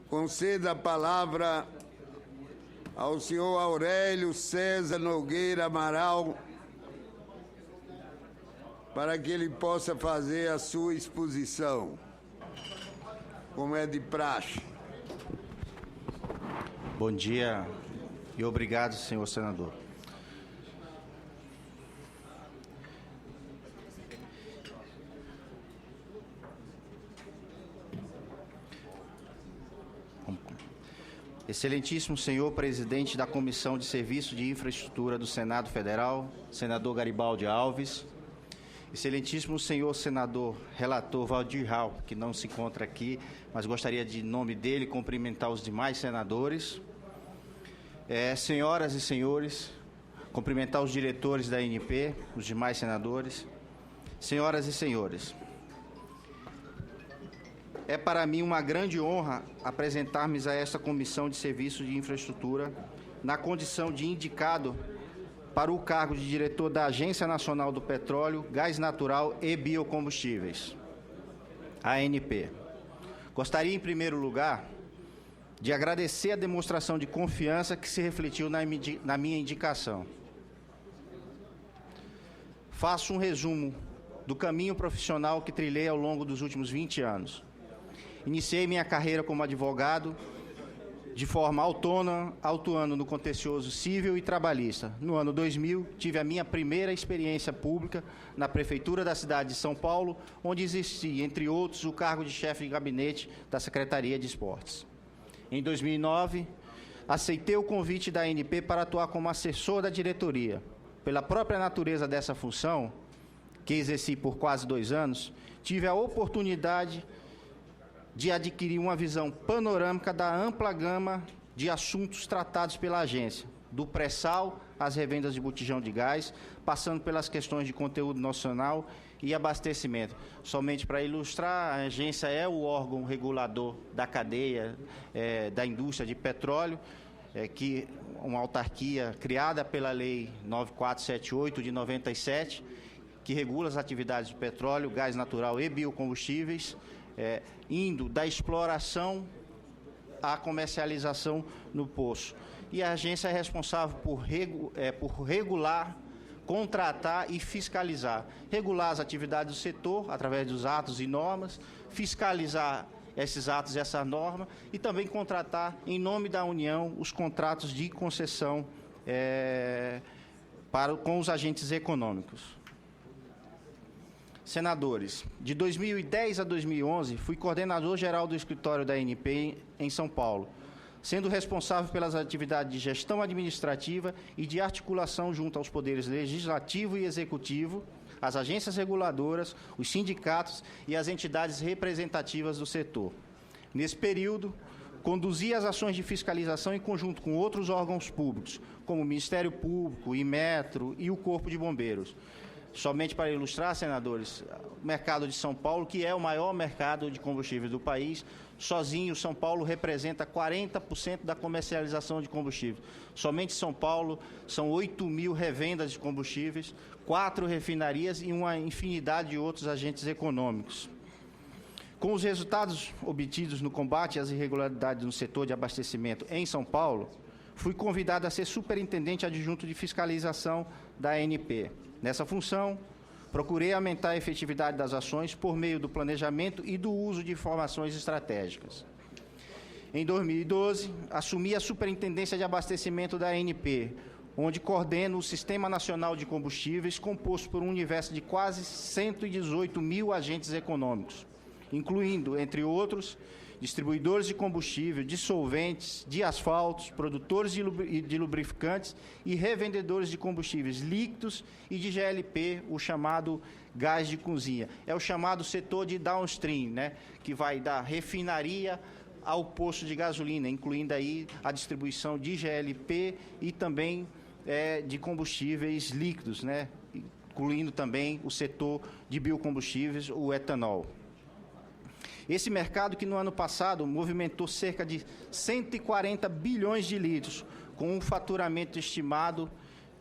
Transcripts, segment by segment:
conceda a palavra ao senhor Aurélio César Nogueira Amaral para que ele possa fazer a sua exposição, como é de praxe. Bom dia e obrigado, senhor senador. Excelentíssimo senhor presidente da Comissão de Serviço de Infraestrutura do Senado Federal, senador Garibaldi Alves, excelentíssimo senhor senador relator Valdir Rau, que não se encontra aqui, mas gostaria de, em nome dele, cumprimentar os demais senadores, senhoras e senhores, cumprimentar os diretores da ANP, os demais senadores, senhoras e senhores. É para mim uma grande honra apresentar-me a esta Comissão de Serviço de Infraestrutura na condição de indicado para o cargo de diretor da Agência Nacional do Petróleo, Gás Natural e Biocombustíveis, ANP. Gostaria, em primeiro lugar, de agradecer a demonstração de confiança que se refletiu na minha indicação. Faço um resumo do caminho profissional que trilhei ao longo dos últimos 20 anos. Iniciei minha carreira como advogado de forma autônoma, atuando no contencioso civil e trabalhista. No ano 2000, tive a minha primeira experiência pública na Prefeitura da cidade de São Paulo, onde exerci, entre outros, o cargo de chefe de gabinete da Secretaria de Esportes. Em 2009, aceitei o convite da ANP para atuar como assessor da diretoria. Pela própria natureza dessa função, que exerci por quase 2 anos, tive a oportunidade de adquirir uma visão panorâmica da ampla gama de assuntos tratados pela agência, do pré-sal às revendas de botijão de gás, passando pelas questões de conteúdo nacional e abastecimento. Somente para ilustrar, a agência é o órgão regulador da cadeia da indústria de petróleo, que uma autarquia criada pela Lei 9478 de 97, que regula as atividades de petróleo, gás natural e biocombustíveis, indo da exploração à comercialização no poço. E a agência é responsável por regular, contratar e fiscalizar. Regular as atividades do setor, através dos atos e normas, fiscalizar esses atos e essa norma, e também contratar, em nome da União, os contratos de concessão com os agentes econômicos. Senadores, de 2010 a 2011, fui coordenador-geral do escritório da ANP em São Paulo, sendo responsável pelas atividades de gestão administrativa e de articulação junto aos poderes legislativo e executivo, as agências reguladoras, os sindicatos e as entidades representativas do setor. Nesse período, conduzi as ações de fiscalização em conjunto com outros órgãos públicos, como o Ministério Público, o Inmetro e o Corpo de Bombeiros. Somente para ilustrar, senadores, o mercado de São Paulo, que é o maior mercado de combustíveis do país, sozinho São Paulo representa 40% da comercialização de combustíveis. Somente São Paulo são 8.000 revendas de combustíveis, 4 refinarias e uma infinidade de outros agentes econômicos. Com os resultados obtidos no combate às irregularidades no setor de abastecimento em São Paulo, fui convidado a ser superintendente adjunto de fiscalização da ANP. Nessa função, procurei aumentar a efetividade das ações por meio do planejamento e do uso de informações estratégicas. Em 2012, assumi a superintendência de abastecimento da ANP, onde coordeno o Sistema Nacional de Combustíveis, composto por um universo de quase 118.000 agentes econômicos, incluindo, entre outros, distribuidores de combustível, de solventes, de asfaltos, produtores de lubrificantes e revendedores de combustíveis líquidos e de GLP, o chamado gás de cozinha. É o chamado setor de downstream, né, que vai da refinaria ao posto de gasolina, incluindo aí a distribuição de GLP e também de combustíveis líquidos, né, incluindo também o setor de biocombustíveis, o etanol. Esse mercado que no ano passado movimentou cerca de 140 bilhões de litros, com um faturamento estimado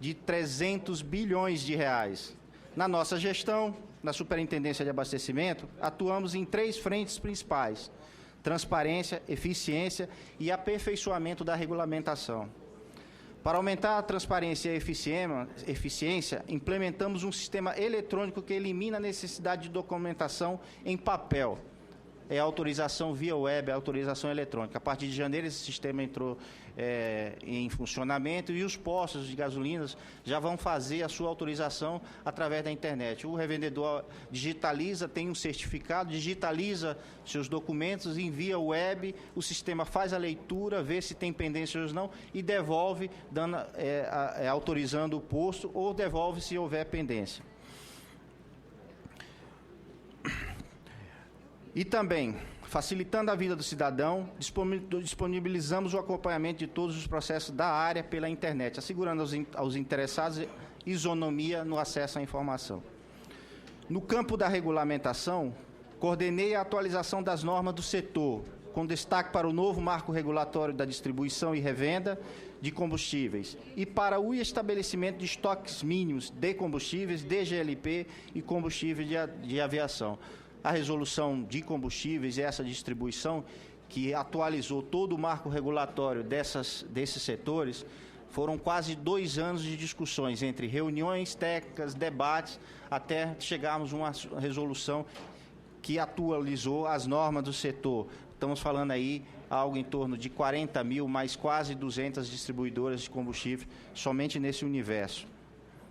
de 300 bilhões de reais. Na nossa gestão, na Superintendência de Abastecimento, atuamos em 3 frentes principais: transparência, eficiência e aperfeiçoamento da regulamentação. Para aumentar a transparência e a eficiência, implementamos um sistema eletrônico que elimina a necessidade de documentação em papel. É a autorização via web, a autorização eletrônica. A partir de janeiro, esse sistema entrou em funcionamento e os postos de gasolinas já vão fazer a sua autorização através da internet. O revendedor digitaliza, tem um certificado, digitaliza seus documentos, envia web, o sistema faz a leitura, vê se tem pendências ou não e devolve, autorizando o posto ou devolve se houver pendência. E também, facilitando a vida do cidadão, disponibilizamos o acompanhamento de todos os processos da área pela internet, assegurando aos interessados isonomia no acesso à informação. No campo da regulamentação, coordenei a atualização das normas do setor, com destaque para o novo marco regulatório da distribuição e revenda de combustíveis e para o estabelecimento de estoques mínimos de combustíveis, DGLP e combustíveis de aviação. A resolução de combustíveis e essa distribuição, que atualizou todo o marco regulatório desses setores, foram quase 2 anos de discussões, entre reuniões técnicas, debates, até chegarmos a uma resolução que atualizou as normas do setor. Estamos falando aí algo em torno de 40 mil, mais quase 200 distribuidoras de combustível, somente nesse universo.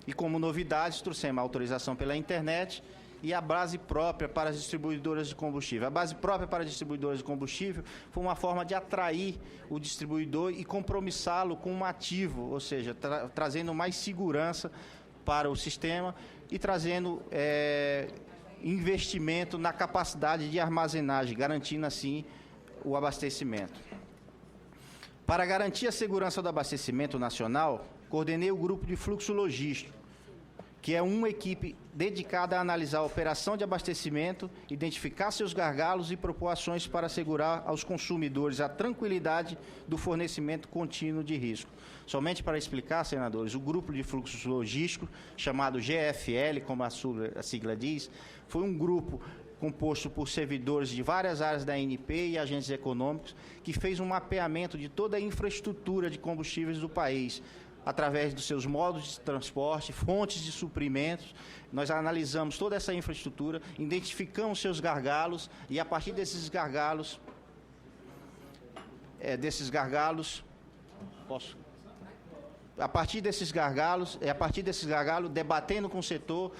E como novidades, trouxemos a autorização pela internet e a base própria para as distribuidoras de combustível. A base própria para as distribuidoras de combustível foi uma forma de atrair o distribuidor e compromissá-lo com um ativo, ou seja, trazendo mais segurança para o sistema e trazendo investimento na capacidade de armazenagem, garantindo assim o abastecimento. Para garantir a segurança do abastecimento nacional, coordenei o grupo de fluxo logístico, que é uma equipe dedicada a analisar a operação de abastecimento, identificar seus gargalos e propor ações para assegurar aos consumidores a tranquilidade do fornecimento contínuo de risco. Somente para explicar, senadores, o grupo de fluxos logísticos, chamado GFL, como a sigla diz, foi um grupo composto por servidores de várias áreas da ANP e agentes econômicos, que fez um mapeamento de toda a infraestrutura de combustíveis do país, através dos seus modos de transporte, fontes de suprimentos. Nós analisamos toda essa infraestrutura, identificamos seus gargalos e, a partir desses gargalos, debatendo com o setor,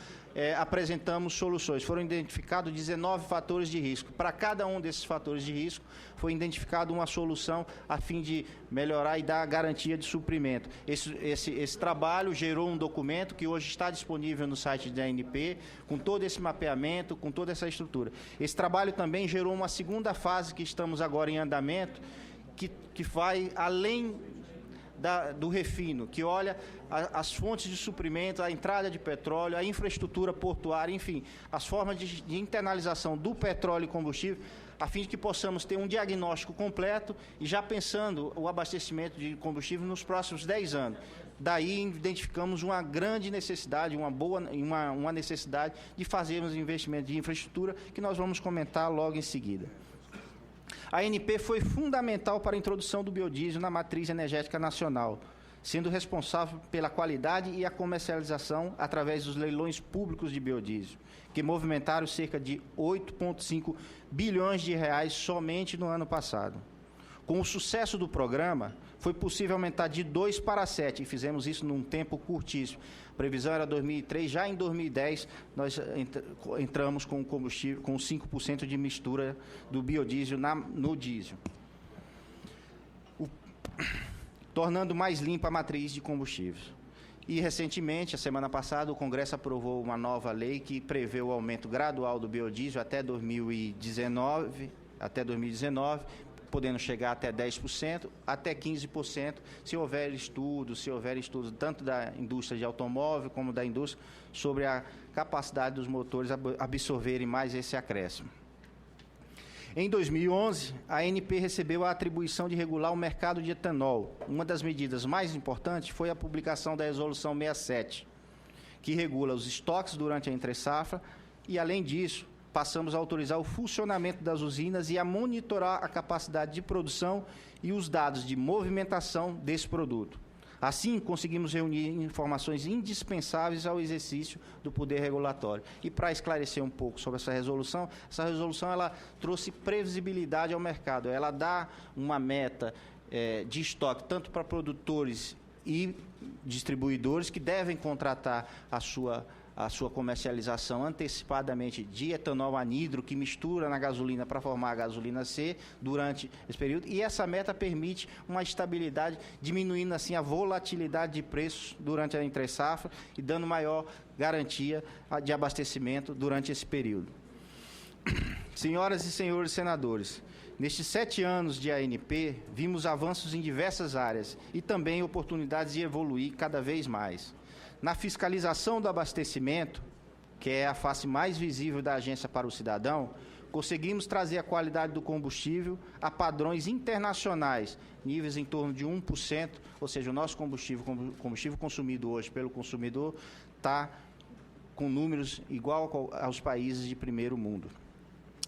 apresentamos soluções. Foram identificados 19 fatores de risco. Para cada um desses fatores de risco, foi identificada uma solução a fim de melhorar e dar garantia de suprimento. Esse trabalho gerou um documento que hoje está disponível no site da ANP, com todo esse mapeamento, com toda essa estrutura. Esse trabalho também gerou uma segunda fase que estamos agora em andamento, que vai além do refino, que olha as fontes de suprimento, a entrada de petróleo, a infraestrutura portuária, enfim, as formas de internalização do petróleo e combustível, a fim de que possamos ter um diagnóstico completo e já pensando o abastecimento de combustível nos próximos 10 anos. Daí identificamos uma grande necessidade, uma necessidade de fazermos investimento de infraestrutura, que nós vamos comentar logo em seguida. A ANP foi fundamental para a introdução do biodiesel na matriz energética nacional, sendo responsável pela qualidade e a comercialização através dos leilões públicos de biodiesel, que movimentaram cerca de 8,5 bilhões de reais somente no ano passado. Com o sucesso do programa, foi possível aumentar de 2 para 7, e fizemos isso num tempo curtíssimo. A previsão era 2003, já em 2010 nós entramos com combustível, com 5% de mistura do biodiesel no diesel, tornando mais limpa a matriz de combustíveis. E, recentemente, a semana passada, o Congresso aprovou uma nova lei que prevê o aumento gradual do biodiesel até 2019, podendo chegar até 10%, até 15%, se houver estudos tanto da indústria de automóvel como da indústria sobre a capacidade dos motores absorverem mais esse acréscimo. Em 2011, a ANP recebeu a atribuição de regular o mercado de etanol. Uma das medidas mais importantes foi a publicação da Resolução 67, que regula os estoques durante a entre-safra e, além disso, passamos a autorizar o funcionamento das usinas e a monitorar a capacidade de produção e os dados de movimentação desse produto. Assim, conseguimos reunir informações indispensáveis ao exercício do poder regulatório. E para esclarecer um pouco sobre essa resolução ela trouxe previsibilidade ao mercado. Ela dá uma meta de estoque tanto para produtores e distribuidores que devem contratar a sua comercialização antecipadamente de etanol anidro, que mistura na gasolina para formar a gasolina C durante esse período. E essa meta permite uma estabilidade, diminuindo assim a volatilidade de preços durante a entre-safra e dando maior garantia de abastecimento durante esse período. Senhoras e senhores senadores, nestes 7 anos de ANP, vimos avanços em diversas áreas e também oportunidades de evoluir cada vez mais. Na fiscalização do abastecimento, que é a face mais visível da agência para o cidadão, conseguimos trazer a qualidade do combustível a padrões internacionais, níveis em torno de 1%, ou seja, o nosso combustível consumido hoje pelo consumidor está com números igual aos países de primeiro mundo.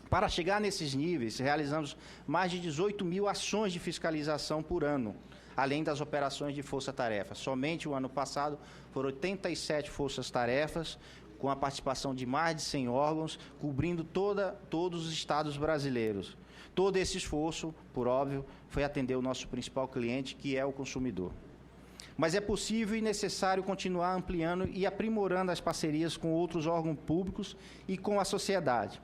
Para chegar nesses níveis, realizamos mais de 18 mil ações de fiscalização por ano, além das operações de força-tarefa. Somente o ano passado foram 87 forças-tarefas, com a participação de mais de 100 órgãos, cobrindo todos os estados brasileiros. Todo esse esforço, por óbvio, foi atender o nosso principal cliente, que é o consumidor. Mas é possível e necessário continuar ampliando e aprimorando as parcerias com outros órgãos públicos e com a sociedade.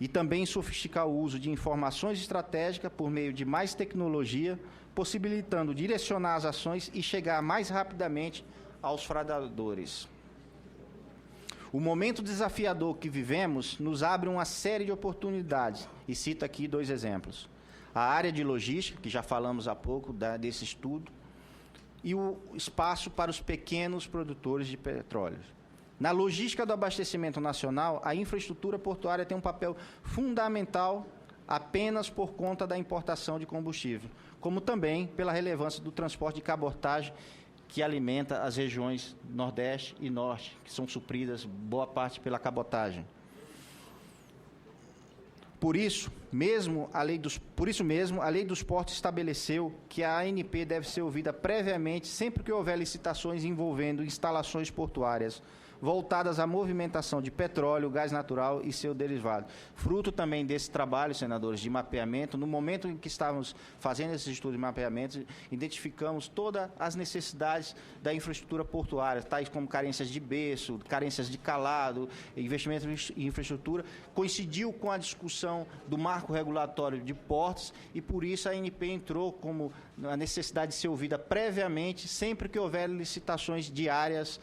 E também sofisticar o uso de informações estratégicas por meio de mais tecnologia, possibilitando direcionar as ações e chegar mais rapidamente aos fraudadores. O momento desafiador que vivemos nos abre uma série de oportunidades, e cito aqui 2 exemplos. A área de logística, que já falamos há pouco desse estudo, e o espaço para os pequenos produtores de petróleo. Na logística do abastecimento nacional, a infraestrutura portuária tem um papel fundamental apenas por conta da importação de combustível, como também pela relevância do transporte de cabotagem que alimenta as regiões Nordeste e Norte, que são supridas boa parte pela cabotagem. Por isso mesmo, a lei dos portos estabeleceu que a ANP deve ser ouvida previamente sempre que houver licitações envolvendo instalações portuárias voltadas à movimentação de petróleo, gás natural e seu derivado. Fruto também desse trabalho, senadores, de mapeamento, no momento em que estávamos fazendo esse estudo de mapeamento, identificamos todas as necessidades da infraestrutura portuária, tais como carências de berço, carências de calado, investimento em infraestrutura. Coincidiu com a discussão do marco regulatório de portos e, por isso, a ANP entrou como a necessidade de ser ouvida previamente, sempre que houver licitações de áreas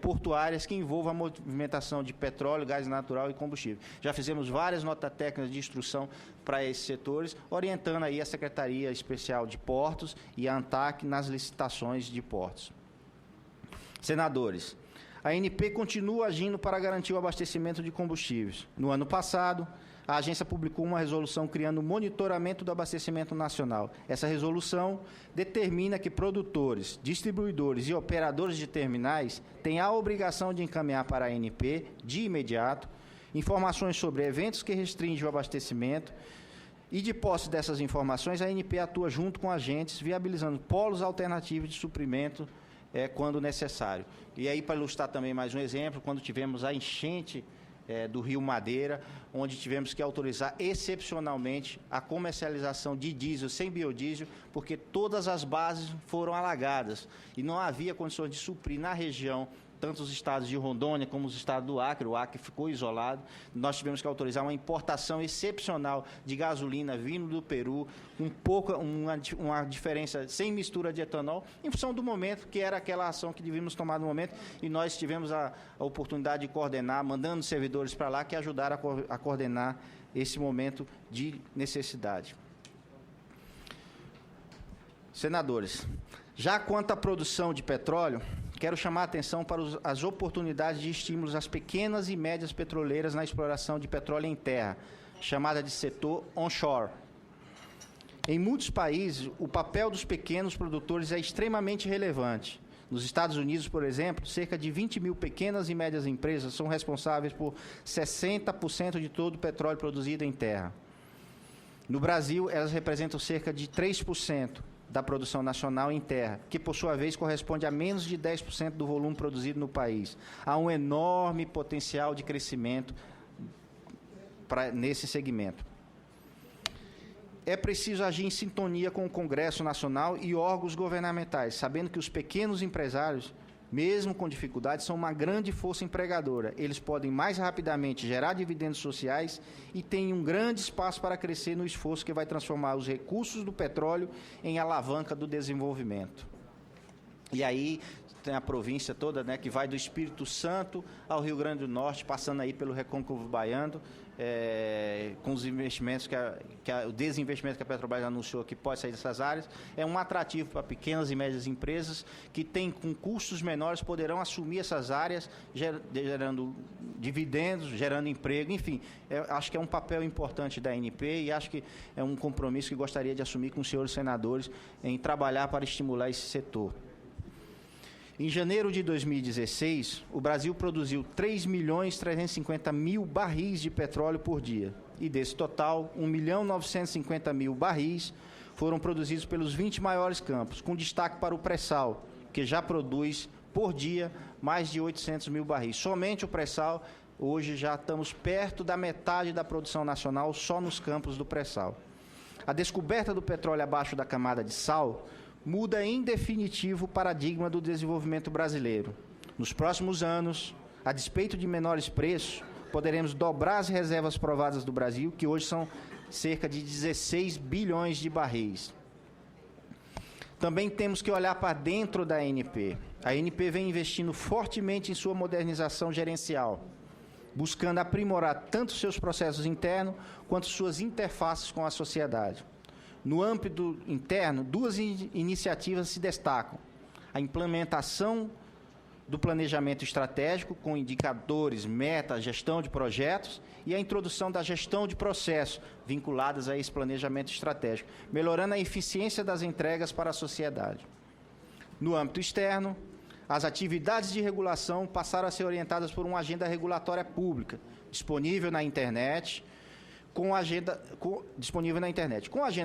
portuárias que envolvam a movimentação de petróleo, gás natural e combustível. Já fizemos várias notas técnicas de instrução para esses setores, orientando aí a Secretaria Especial de Portos e a ANTAC nas licitações de portos. Senadores, a ANP continua agindo para garantir o abastecimento de combustíveis. No ano passado, a agência publicou uma resolução criando o monitoramento do abastecimento nacional. Essa resolução determina que produtores, distribuidores e operadores de terminais têm a obrigação de encaminhar para a ANP, de imediato, informações sobre eventos que restringem o abastecimento e, de posse dessas informações, a ANP atua junto com agentes, viabilizando polos alternativos de suprimento quando necessário. E aí, para ilustrar também mais um exemplo, quando tivemos a enchente do Rio Madeira, onde tivemos que autorizar excepcionalmente a comercialização de diesel sem biodiesel, porque todas as bases foram alagadas e não havia condições de suprir na região, tanto os estados de Rondônia como os estados do Acre. O Acre ficou isolado. Nós tivemos que autorizar uma importação excepcional de gasolina vindo do Peru, uma diferença sem mistura de etanol, em função do momento, que era aquela ação que devíamos tomar no momento, e nós tivemos a oportunidade de coordenar, mandando servidores para lá que ajudaram a coordenar esse momento de necessidade. Senadores, já quanto à produção de petróleo, quero chamar a atenção para as oportunidades de estímulos às pequenas e médias petroleiras na exploração de petróleo em terra, chamada de setor onshore. Em muitos países, o papel dos pequenos produtores é extremamente relevante. Nos Estados Unidos, por exemplo, cerca de 20 mil pequenas e médias empresas são responsáveis por 60% de todo o petróleo produzido em terra. No Brasil, elas representam cerca de 3% da produção nacional em terra, que, por sua vez, corresponde a menos de 10% do volume produzido no país. Há um enorme potencial de crescimento nesse segmento. É preciso agir em sintonia com o Congresso Nacional e órgãos governamentais, sabendo que os pequenos empresários, mesmo com dificuldades, são uma grande força empregadora. Eles podem mais rapidamente gerar dividendos sociais e têm um grande espaço para crescer no esforço que vai transformar os recursos do petróleo em alavanca do desenvolvimento. E aí tem a província toda, né, que vai do Espírito Santo ao Rio Grande do Norte, passando aí pelo Recôncavo Baiano, com os investimentos o desinvestimento que a Petrobras anunciou que pode sair dessas áreas, é um atrativo para pequenas e médias empresas que têm, com custos menores, poderão assumir essas áreas, gerando dividendos, gerando emprego, enfim, acho que é um papel importante da ANP e acho que é um compromisso que gostaria de assumir com os senhores senadores em trabalhar para estimular esse setor. Em janeiro de 2016, o Brasil produziu 3.350.000 barris de petróleo por dia. E desse total, 1.950.000 barris foram produzidos pelos 20 maiores campos, com destaque para o pré-sal, que já produz por dia mais de 800.000 barris. Somente o pré-sal, hoje já estamos perto da metade da produção nacional só nos campos do pré-sal. A descoberta do petróleo abaixo da camada de sal muda em definitivo o paradigma do desenvolvimento brasileiro. Nos próximos anos, a despeito de menores preços, poderemos dobrar as reservas provadas do Brasil, que hoje são cerca de 16 bilhões de barris. Também temos que olhar para dentro da ANP. A ANP vem investindo fortemente em sua modernização gerencial, buscando aprimorar tanto seus processos internos quanto suas interfaces com a sociedade. No âmbito interno, duas iniciativas se destacam: a implementação do planejamento estratégico com indicadores, metas, gestão de projetos e a introdução da gestão de processos vinculadas a esse planejamento estratégico, melhorando a eficiência das entregas para a sociedade. No âmbito externo, as atividades de regulação passaram a ser orientadas por uma agenda regulatória pública, disponível na internet. Com a agenda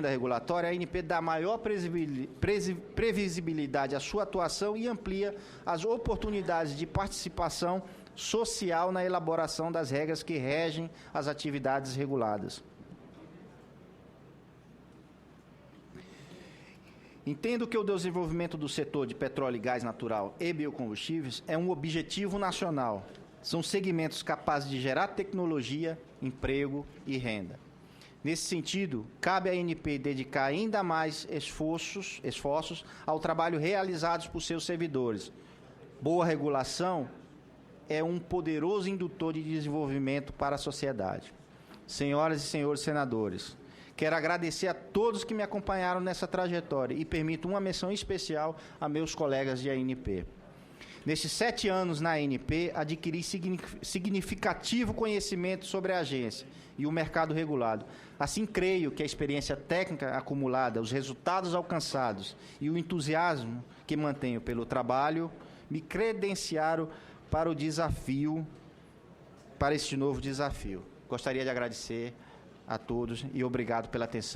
regulatória, a ANP dá maior previsibilidade à sua atuação e amplia as oportunidades de participação social na elaboração das regras que regem as atividades reguladas. Entendo que o desenvolvimento do setor de petróleo e gás natural e biocombustíveis é um objetivo nacional. São segmentos capazes de gerar tecnologia, emprego e renda. Nesse sentido, cabe à ANP dedicar ainda mais esforços ao trabalho realizado por seus servidores. Boa regulação é um poderoso indutor de desenvolvimento para a sociedade. Senhoras e senhores senadores, quero agradecer a todos que me acompanharam nessa trajetória e permito uma menção especial a meus colegas de ANP. Nesses 7 anos na ANP, adquiri significativo conhecimento sobre a agência e o mercado regulado. Assim, creio que a experiência técnica acumulada, os resultados alcançados e o entusiasmo que mantenho pelo trabalho me credenciaram para este novo desafio. Gostaria de agradecer a todos e obrigado pela atenção.